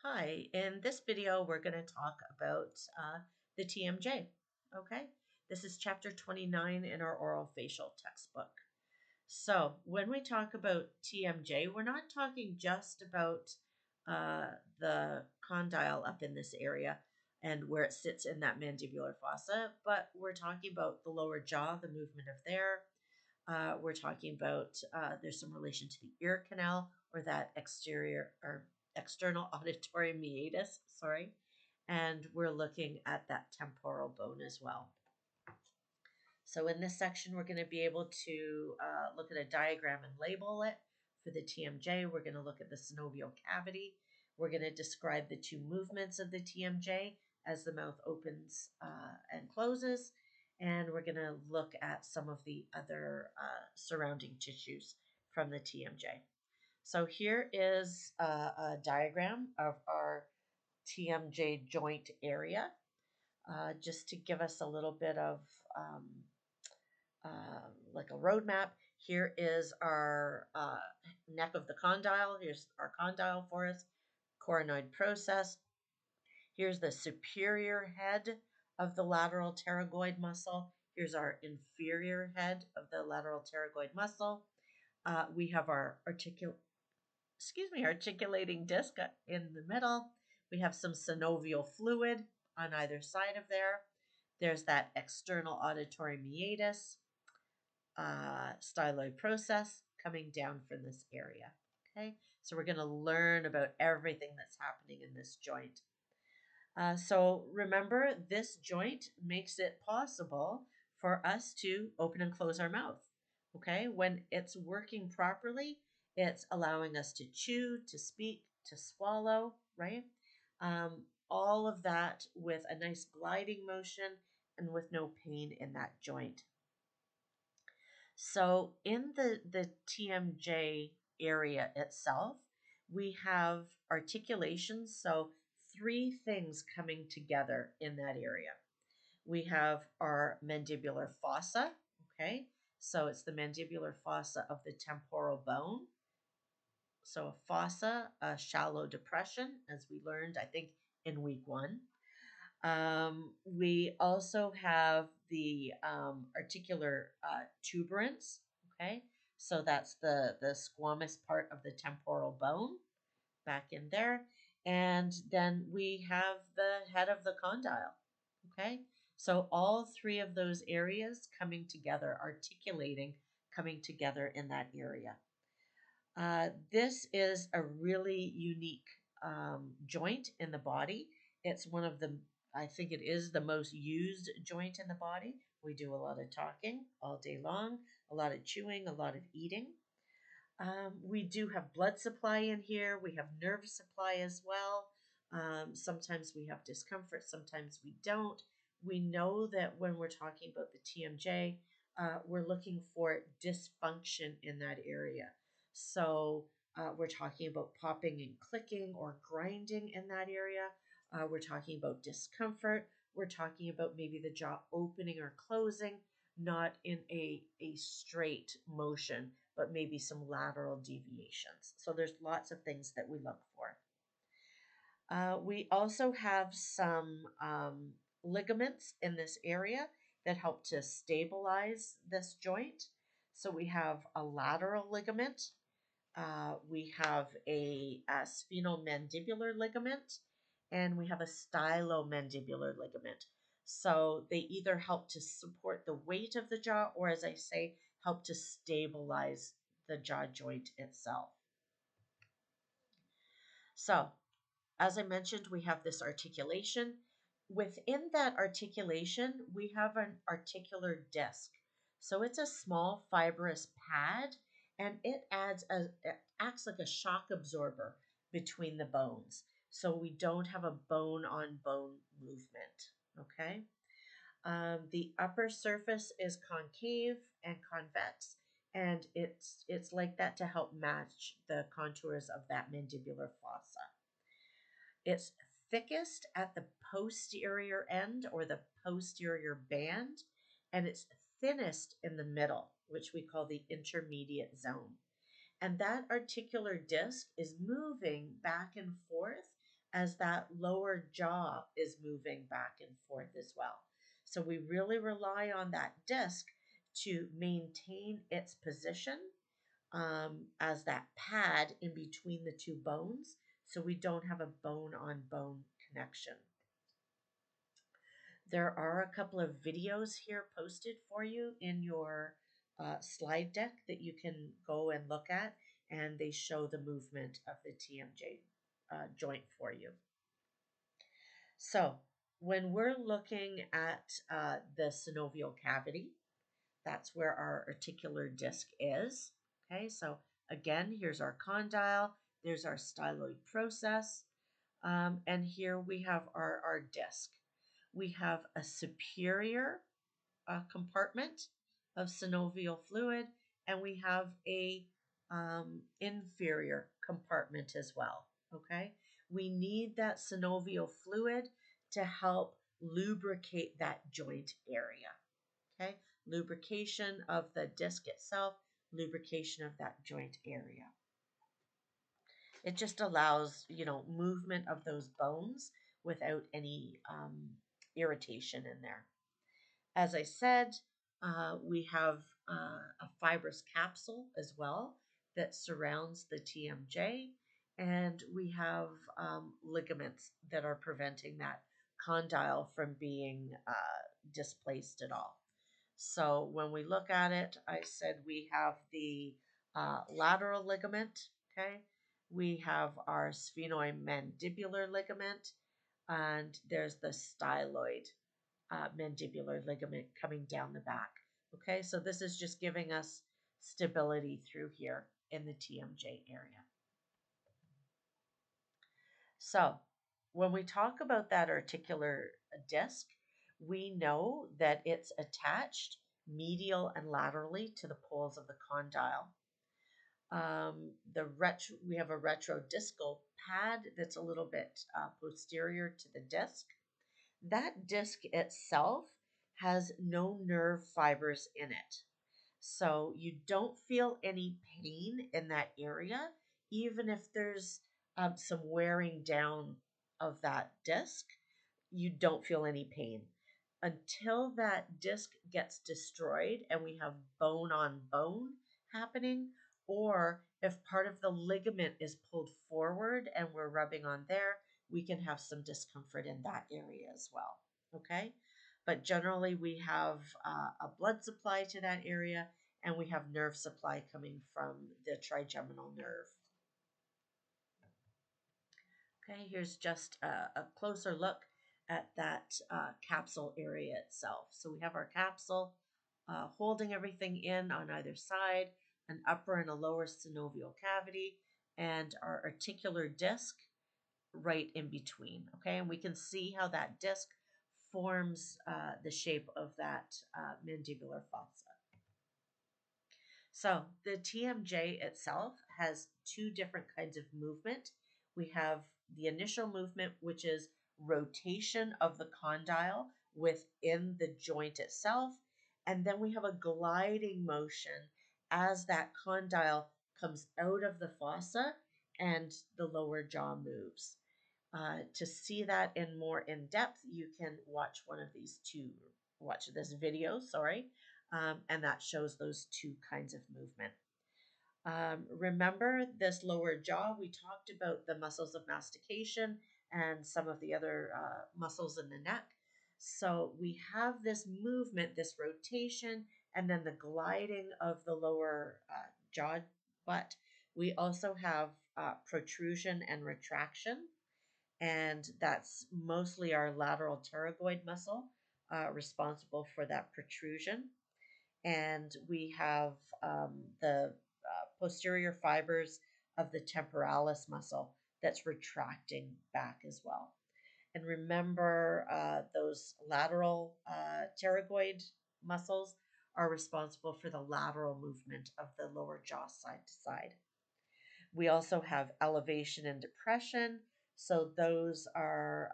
Hi, in this video, we're going to talk about the TMJ. Okay, this is chapter 29 in our oral facial textbook. So, when we talk about TMJ, we're not talking just about the condyle up in this area and where it sits in that mandibular fossa, but we're talking about the lower jaw, the movement of there. We're talking about there's some relation to the ear canal or that exterior or external auditory meatus, sorry. And we're looking at that temporal bone as well. So in this section, we're going to be able to look at a diagram and label it. For the TMJ, we're going to look at the synovial cavity. We're going to describe the two movements of the TMJ as the mouth opens and closes. And we're going to look at some of the other surrounding tissues from the TMJ. So here is a diagram of our TMJ joint area, just to give us a little bit of like a roadmap. Here is our neck of the condyle. Here's our condyle forest, coronoid process. Here's the superior head of the lateral pterygoid muscle. Here's our inferior head of the lateral pterygoid muscle. We have our articulating disc in the middle. We have some synovial fluid on either side of there. There's that external auditory meatus, styloid process coming down from this area. Okay, so we're going to learn about everything that's happening in this joint. So remember, this joint makes it possible for us to open and close our mouth. Okay, when it's working properly, it's allowing us to chew, to speak, to swallow, right? All of that with a nice gliding motion and with no pain in that joint. So in the TMJ area itself, we have articulations. So three things coming together in that area. We have our mandibular fossa, okay? So it's the mandibular fossa of the temporal bone. So a fossa, a shallow depression, as we learned, I think, in week 1. We also have the articular tuberance, okay? So that's the squamous part of the temporal bone back in there. And then we have the head of the condyle, okay? So all three of those areas coming together, articulating, coming together in that area. This is a really unique joint in the body. It's one of the, I think it is the most used joint in the body. We do a lot of talking all day long, a lot of chewing, a lot of eating. We do have blood supply in here. We have nerve supply as well. Sometimes we have discomfort, sometimes we don't. We know that when we're talking about the TMJ, we're looking for dysfunction in that area. So we're talking about popping and clicking or grinding in that area. We're talking about discomfort. We're talking about maybe the jaw opening or closing, not in a straight motion, but maybe some lateral deviations. So there's lots of things that we look for. We also have some ligaments in this area that help to stabilize this joint. So we have a lateral ligament. We have a sphenomandibular ligament, and we have a stylomandibular ligament. So they either help to support the weight of the jaw or, as I say, help to stabilize the jaw joint itself. So, as I mentioned, we have this articulation. Within that articulation, we have an articular disc. So it's a small fibrous pad, and it acts like a shock absorber between the bones. So we don't have a bone-on-bone movement, okay? The upper surface is concave and convex, and it's like that to help match the contours of that mandibular fossa. It's thickest at the posterior end or the posterior band, and it's thinnest in the middle, which we call the intermediate zone. And that articular disc is moving back and forth as that lower jaw is moving back and forth as well. So we really rely on that disc to maintain its position as that pad in between the two bones so we don't have a bone on bone connection. There are a couple of videos here posted for you in your slide deck that you can go and look at, and they show the movement of the TMJ joint for you. So when we're looking at the synovial cavity, that's where our articular disc is. Okay, so again, here's our condyle, there's our styloid process, and here we have our disc. We have a superior compartment of synovial fluid, and we have a inferior compartment as well. Okay, we need that synovial fluid to help lubricate that joint area. Okay, lubrication of the disc itself, lubrication of that joint area. It just allows, movement of those bones without any irritation in there. As I said, we have a fibrous capsule as well that surrounds the TMJ, and we have ligaments that are preventing that condyle from being displaced at all. So when we look at it, I said we have the lateral ligament, okay? We have our sphenoimandibular ligament, and there's the styloid mandibular ligament coming down the back. Okay, so this is just giving us stability through here in the TMJ area. So when we talk about that articular disc, we know that it's attached medial and laterally to the poles of the condyle. We have a retrodiscal pad that's a little bit posterior to the disc. That disc itself has no nerve fibers in it. So you don't feel any pain in that area, even if there's some wearing down of that disc, you don't feel any pain. Until that disc gets destroyed and we have bone on bone happening, or if part of the ligament is pulled forward and we're rubbing on there, we can have some discomfort in that area as well. Okay, but generally we have a blood supply to that area, and we have nerve supply coming from the trigeminal nerve. Okay, here's just a closer look at that capsule area itself. So we have our capsule holding everything in on either side, an upper and a lower synovial cavity, and our articular disc right in between. Okay, and we can see how that disc forms the shape of that mandibular fossa. So the TMJ itself has two different kinds of movement. We have the initial movement, which is rotation of the condyle within the joint itself. And then we have a gliding motion as that condyle comes out of the fossa and the lower jaw moves. To see that in more in depth, you can watch watch this video, sorry, and that shows those two kinds of movement. Remember this lower jaw, we talked about the muscles of mastication and some of the other muscles in the neck. So we have this movement, this rotation, and then the gliding of the lower jaw butt. We also have protrusion and retraction, and that's mostly our lateral pterygoid muscle responsible for that protrusion. And we have the posterior fibers of the temporalis muscle that's retracting back as well. And remember, those lateral pterygoid muscles are responsible for the lateral movement of the lower jaw side to side. We also have elevation and depression. So those are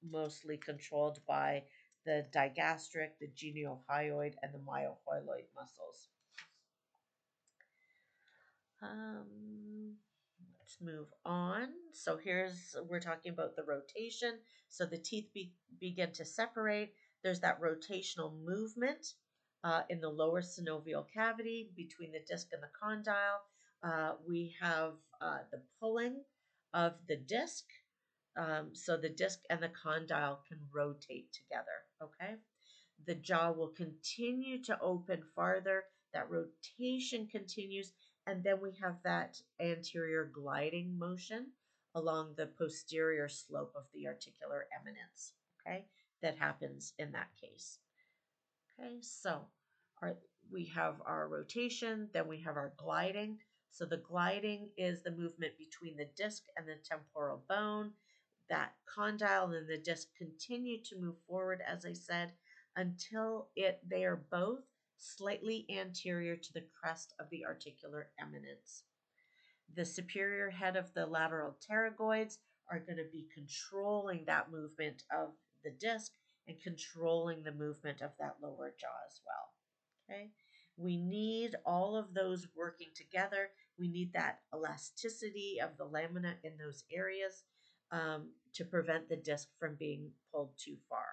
mostly controlled by the digastric, the geniohyoid, and the myohyoid muscles. Let's move on. So we're talking about the rotation. So the teeth begin to separate. There's that rotational movement in the lower synovial cavity between the disc and the condyle. We have the pulling of the disc. So the disc and the condyle can rotate together, okay? The jaw will continue to open farther. That rotation continues, and then we have that anterior gliding motion along the posterior slope of the articular eminence, okay? That happens in that case. Okay, so our, we have our rotation, then we have our gliding. So the gliding is the movement between the disc and the temporal bone. That condyle and the disc continue to move forward, as I said, until they are both slightly anterior to the crest of the articular eminence. The superior head of the lateral pterygoids are going to be controlling that movement of the disc and controlling the movement of that lower jaw as well. Okay, we need all of those working together. We need that elasticity of the lamina in those areas to prevent the disc from being pulled too far.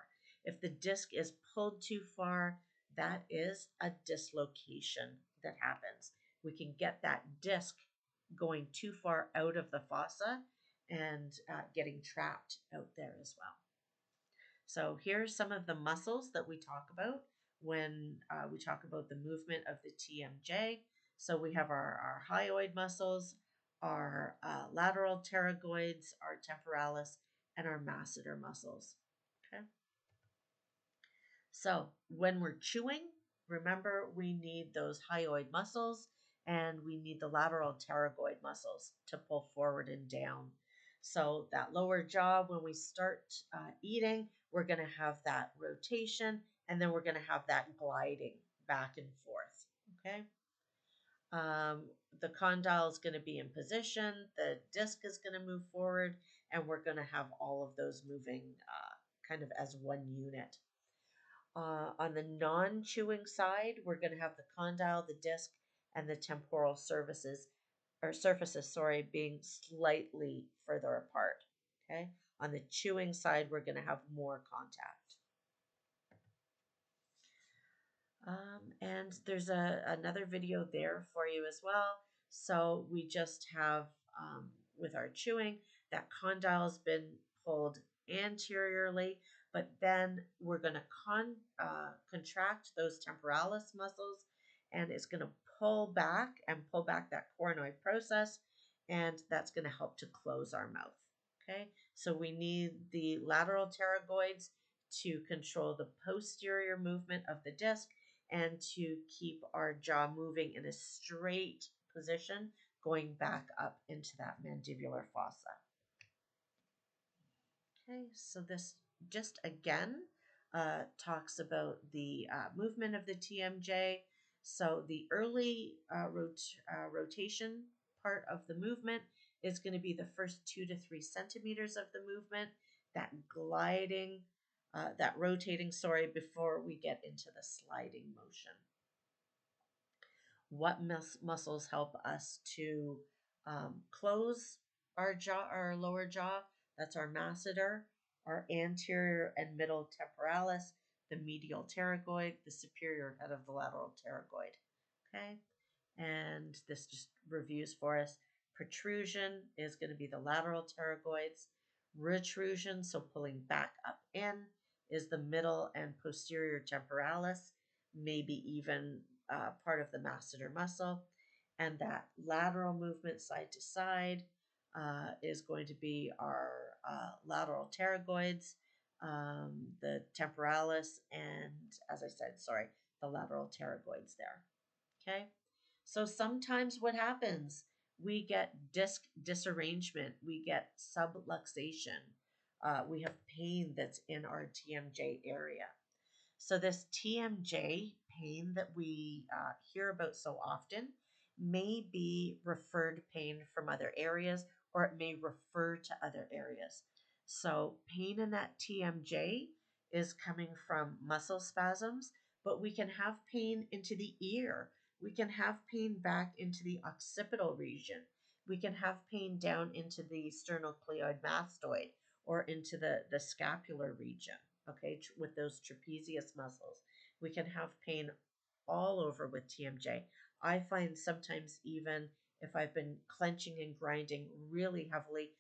If the disc is pulled too far, that is a dislocation that happens. We can get that disc going too far out of the fossa and getting trapped out there as well. So here's some of the muscles that we talk about when we talk about the movement of the TMJ. So we have our hyoid muscles, our lateral pterygoids, our temporalis, and our masseter muscles. Okay. So when we're chewing, remember we need those hyoid muscles and we need the lateral pterygoid muscles to pull forward and down. So that lower jaw, when we start eating, we're going to have that rotation and then we're going to have that gliding back and forth. Okay. The condyle is going to be in position, the disc is going to move forward, and we're going to have all of those moving kind of as one unit. On the non-chewing side, we're going to have the condyle, the disc, and the temporal surfaces, being slightly further apart. Okay. On the chewing side, we're going to have more contact. And there's another video there for you as well. So we just have, with our chewing, that condyle's been pulled anteriorly, but then we're going to contract those temporalis muscles, and it's going to pull back that coronoid process, and that's going to help to close our mouth. Okay, so we need the lateral pterygoids to control the posterior movement of the disc and to keep our jaw moving in a straight position going back up into that mandibular fossa. Okay, so this just again talks about the movement of the TMJ. So the early rotation part of the movement is going to be the first 2 to 3 centimeters of the movement, that gliding, that rotating, before we get into the sliding motion. What muscles help us to close our jaw, our lower jaw? That's our masseter, our anterior and middle temporalis, the medial pterygoid, the superior head of the lateral pterygoid. Okay, and this just reviews for us. Protrusion is going to be the lateral pterygoids. Retrusion, so pulling back up in, is the middle and posterior temporalis, maybe even part of the masseter muscle. And that lateral movement side to side is going to be our lateral pterygoids, the temporalis, and as I said, the lateral pterygoids there. Okay, so sometimes what happens, we get disc disarrangement, we get subluxation, we have pain that's in our TMJ area. So this TMJ pain that we hear about so often may be referred pain from other areas, or it may refer to other areas. So pain in that TMJ is coming from muscle spasms, but we can have pain into the ear. We can have pain back into the occipital region. We can have pain down into the sternocleidomastoid mastoid or into the scapular region, okay, with those trapezius muscles. We can have pain all over with TMJ. I find sometimes even if I've been clenching and grinding really heavily,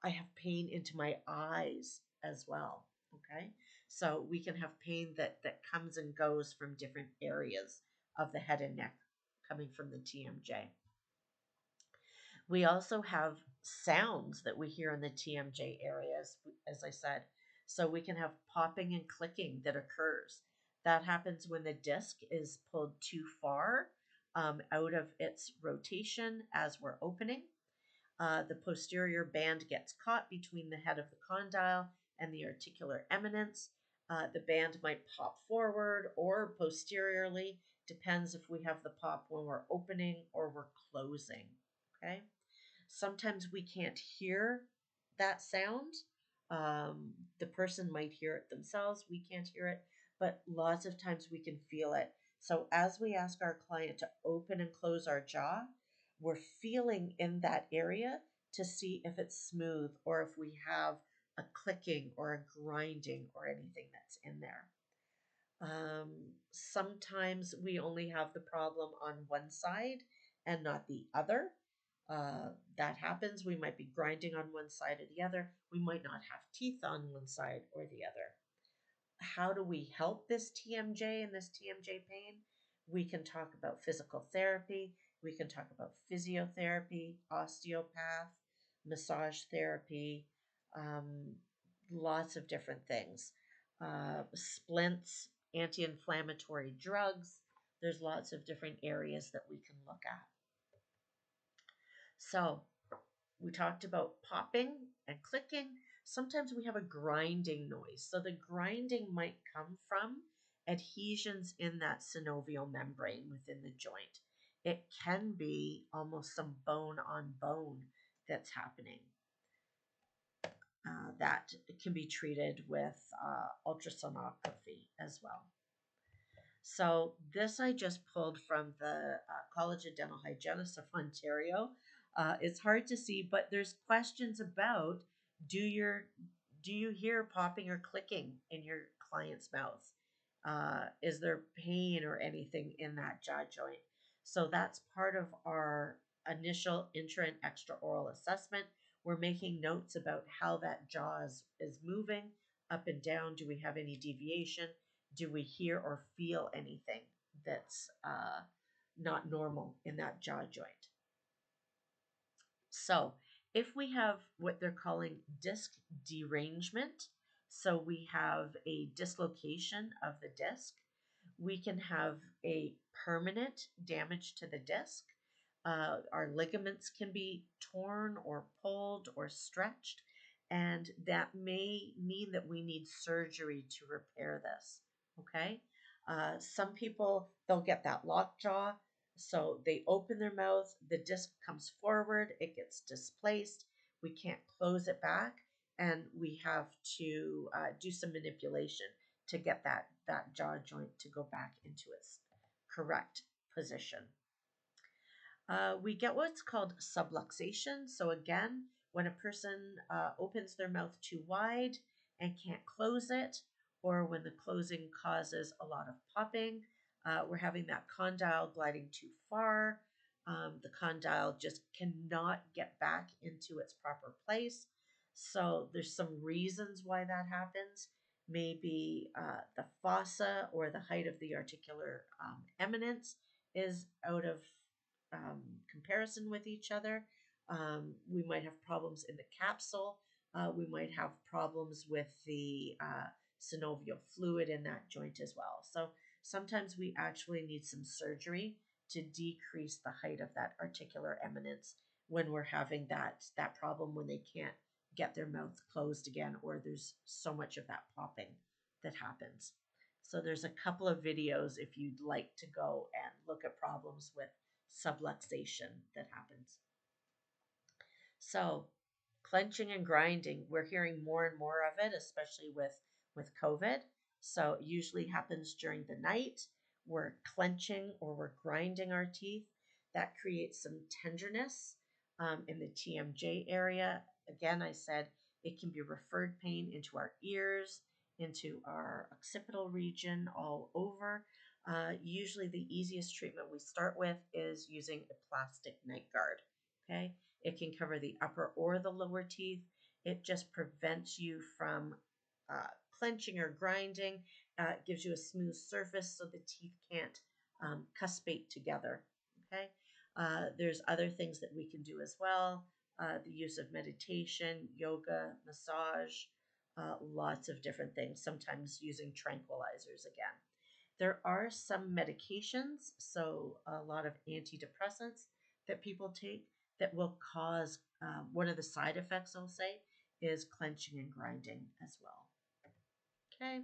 I have pain into my eyes as well. Okay. So we can have pain that comes and goes from different areas of the head and neck coming from the TMJ. We also have sounds that we hear in the TMJ areas, as I said. So we can have popping and clicking that occurs. That happens when the disc is pulled too far out of its rotation as we're opening. The posterior band gets caught between the head of the condyle and the articular eminence. The band might pop forward or posteriorly, depends if we have the pop when we're opening or we're closing. Okay. Sometimes we can't hear that sound. The person might hear it themselves. We can't hear it, but lots of times we can feel it. So as we ask our client to open and close our jaw, we're feeling in that area to see if it's smooth or if we have a clicking or a grinding or anything that's in there. Sometimes we only have the problem on one side and not the other. That happens. We might be grinding on one side or the other. We might not have teeth on one side or the other. How do we help this TMJ and this TMJ pain? We can talk about physical therapy. We can talk about physiotherapy, osteopath, massage therapy, um, lots of different things. Splints, anti-inflammatory drugs. There's lots of different areas that we can look at. So we talked about popping and clicking. Sometimes we have a grinding noise. So the grinding might come from adhesions in that synovial membrane within the joint. It can be almost some bone on bone that's happening. That can be treated with ultrasonography as well. So this I just pulled from the College of Dental Hygienists of Ontario. It's hard to see, but there's questions about do your do you hear popping or clicking in your client's mouth? Is there pain or anything in that jaw joint? So that's part of our initial intra and extraoral assessment. We're making notes about how that jaw is moving up and down. Do we have any deviation? Do we hear or feel anything that's not normal in that jaw joint? So if we have what they're calling disc derangement, so we have a dislocation of the disc, we can have a permanent damage to the disc. Our ligaments can be torn or pulled or stretched, and that may mean that we need surgery to repair this. Okay. Some people, they'll get that lockjaw. So they open their mouth, the disc comes forward, it gets displaced. We can't close it back, and we have to do some manipulation to get that jaw joint to go back into its correct position. We get what's called subluxation. So again, when a person opens their mouth too wide and can't close it, or when the closing causes a lot of popping, we're having that condyle gliding too far. The condyle just cannot get back into its proper place. So there's some reasons why that happens. Maybe the fossa or the height of the articular eminence is out of comparison with each other. We might have problems in the capsule. We might have problems with the synovial fluid in that joint as well. So sometimes we actually need some surgery to decrease the height of that articular eminence when we're having that problem when they can't get their mouth closed again, or there's so much of that popping that happens. So there's a couple of videos if you'd like to go and look at problems with subluxation that happens. So clenching and grinding, we're hearing more and more of it, especially with COVID. So it usually happens during the night. We're clenching or we're grinding our teeth. That creates some tenderness. in the TMJ area. Again, I said it can be referred pain into our ears, into our occipital region, all over. Usually, the easiest treatment we start with is using a plastic night guard. Okay, it can cover the upper or the lower teeth. It just prevents you from uh, clenching or grinding. It gives you a smooth surface so the teeth can't cuspate together. Okay, there's other things that we can do as well. The use of meditation, yoga, massage, lots of different things, sometimes using tranquilizers again. There are some medications, so a lot of antidepressants that people take that will cause one of the side effects, I'll say, is clenching and grinding as well. Okay.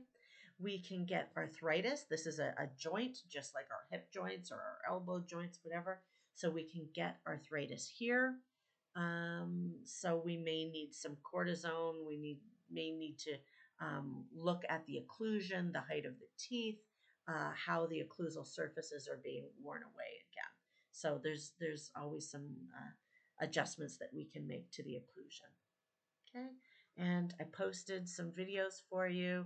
We can get arthritis. This is a joint, just like our hip joints or our elbow joints, whatever. So we can get arthritis here. So we may need some cortisone. May need to look at the occlusion, the height of the teeth, how the occlusal surfaces are being worn away again. So there's always some adjustments that we can make to the occlusion. Okay, and I posted some videos for you,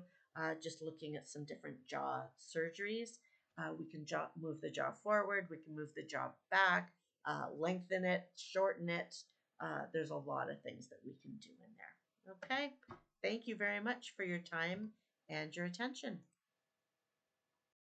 just looking at some different jaw surgeries. We can move the jaw forward, we can move the jaw back, lengthen it, shorten it. There's a lot of things that we can do in there. Okay, thank you very much for your time and your attention.